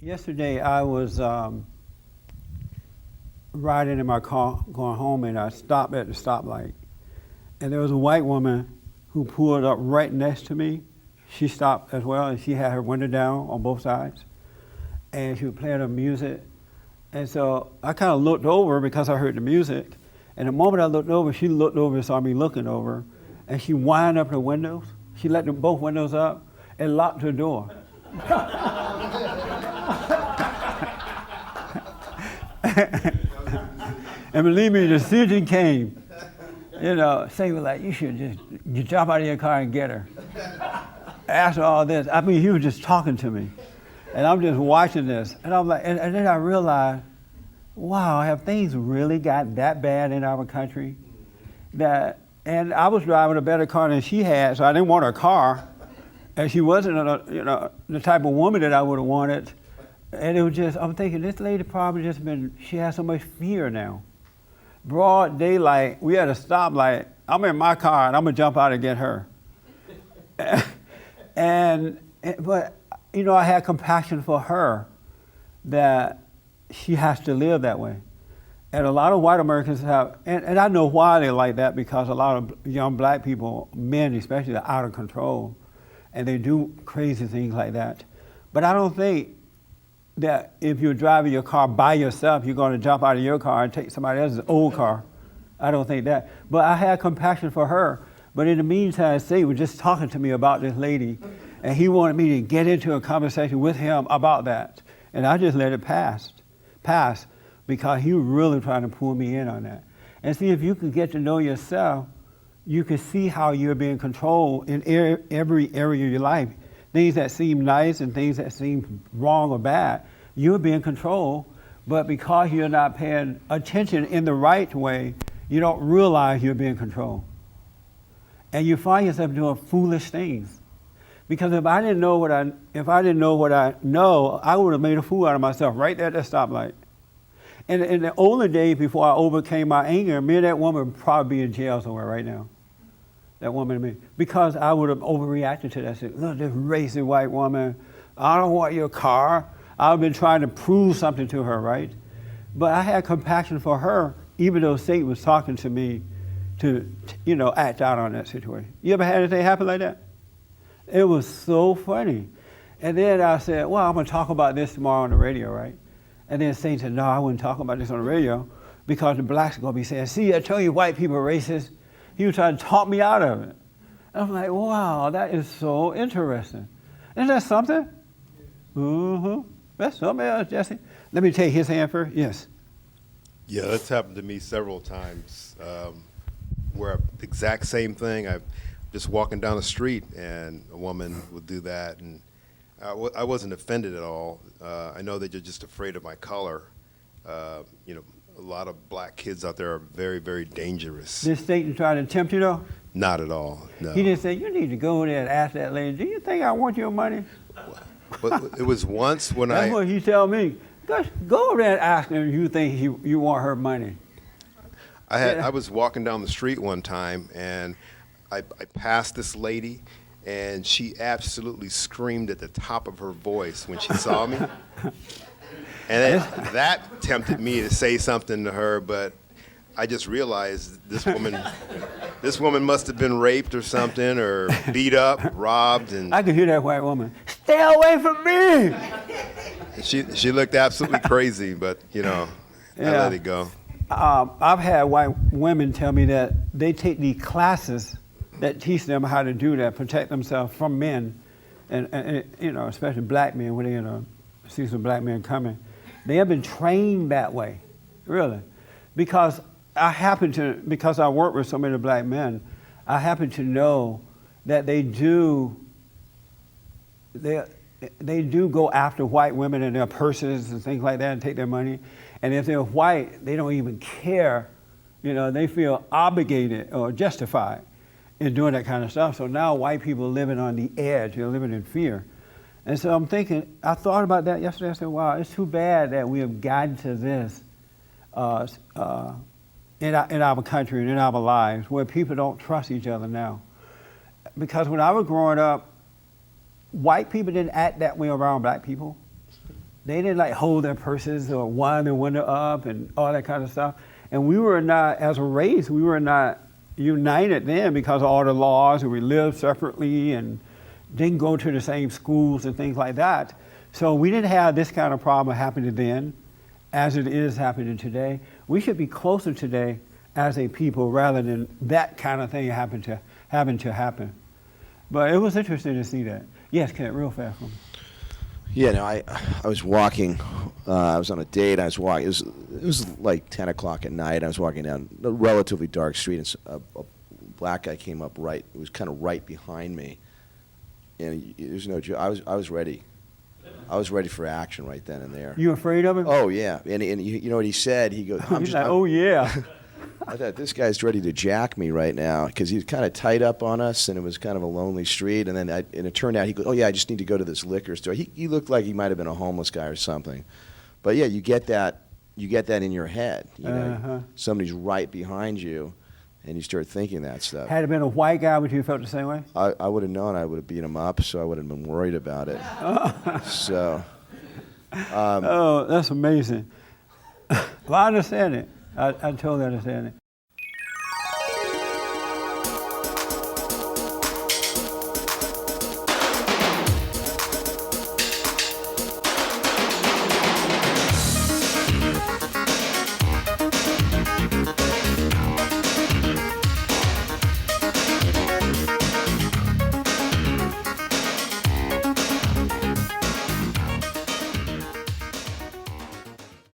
Yesterday I was riding in my car going home, and I stopped at the stoplight, and there was a white woman who pulled up right next to me. She stopped as well, and she had her window down on both sides, and she was playing her music. And so I kind of looked over because I heard the music, and the moment I looked over, she looked over and saw me looking over, and she wound up her windows. She let both windows up and locked her door. And believe me, the decision came. You know, say like, you should you jump out of your car and get her. After all this, I mean, he was just talking to me, and I'm just watching this, and I'm like, and then I realized, wow, have things really got that bad in our country? And I was driving a better car than she had, so I didn't want her car, and she wasn't, the type of woman that I would have wanted. And it was just, I'm thinking, this lady probably just she has so much fear now. Broad daylight, we had a stoplight. I'm in my car, and I'm gonna jump out and get her. But I had compassion for her that she has to live that way. And a lot of white Americans have, and I know why they're like that, because a lot of young black people, men especially, are out of control, and they do crazy things like that. But I don't think that if you're driving your car by yourself, you're going to jump out of your car and take somebody else's old car. I don't think that. But I had compassion for her. But in the meantime, Satan was just talking to me about this lady, and he wanted me to get into a conversation with him about that. And I just let it pass, because he was really trying to pull me in on that. And see, if you can get to know yourself, you can see how you're being controlled in every area of your life. Things that seem nice and things that seem wrong or bad, you're being controlled, but because you're not paying attention in the right way, you don't realize you're being controlled. And you find yourself doing foolish things. Because if I didn't know what I know, I would have made a fool out of myself right there at the stoplight. And in the older days, before I overcame my anger, me and that woman would probably be in jail somewhere right now. That woman and me. Because I would have overreacted to that. I said, look, this racist white woman, I don't want your car. I've been trying to prove something to her, right? But I had compassion for her, even though Satan was talking to me to act out on that situation. You ever had anything happen like that? It was so funny. And then I said, well, I'm going to talk about this tomorrow on the radio, right? And then Satan said, no, I wouldn't talk about this on the radio because the blacks are going to be saying, see, I told you white people are racist. He was trying to talk me out of it. And I'm like, wow, that is so interesting. Isn't that something? Mm-hmm. That's something else, Jesse. Let me take his hand first. Yes. Yeah, that's happened to me several times where the exact same thing. I'm just walking down the street and a woman would do that, and I wasn't offended at all. I know that you're just afraid of my color. A lot of black kids out there are very, very dangerous. Did Satan try to tempt you though? Not at all, no. He didn't say, you need to go there and ask that lady, do you think I want your money? But it was once when That's what he tell me. Go over there and ask him if you think you want her money. I was walking down the street one time, and I passed this lady, and she absolutely screamed at the top of her voice when she saw me. And that tempted me to say something to her, but I just realized this woman must have been raped or something, or beat up, robbed, and I could hear that white woman, stay away from me! She looked absolutely crazy, but I let it go. I've had white women tell me that they take these classes that teach them how to do that, protect themselves from men, and especially black men when they see some black men coming. They have been trained that way, really, because I work with so many black men, I happen to know that they do go after white women and their purses and things like that and take their money. And if they're white, they don't even care. They feel obligated or justified in doing that kind of stuff. So now white people are living on the edge, they're living in fear. And so I'm thinking, I thought about that yesterday. I said, wow, it's too bad that we have gotten to this in our country and in our lives where people don't trust each other now. Because when I was growing up, white people didn't act that way around black people. they didn't like hold their purses or wind their window up and all that kind of stuff. And we were not, as a race, we were not united then because of all the laws, and we lived separately and didn't go to the same schools and things like that. So we didn't have this kind of problem happening then as it is happening today. We should be closer today as a people rather than that kind of thing having to happen. But it was interesting to see that. Yes, Kent, real fast. Yeah, no, I was walking. I was on a date. I was walking. It was like 10 o'clock at night. I was walking down a relatively dark street, and a black guy came up right. It was kind of right behind me, and there's no joke. I was ready. I was ready for action right then and there. You afraid of him? Oh yeah, and you know what he said? He goes, He's like, oh yeah. I thought this guy's ready to jack me right now because he was kind of tight up on us, and it was kind of a lonely street. And then it turned out he goes, oh yeah, I just need to go to this liquor store. He looked like he might have been a homeless guy or something. But yeah, you get that in your head. You know, somebody's right behind you, and you start thinking that stuff. Had it been a white guy, would you have felt the same way? I would have known. I would have beat him up, so I wouldn't have been worried about it. So. Oh, that's amazing. Well, I understand it. I totally understand it.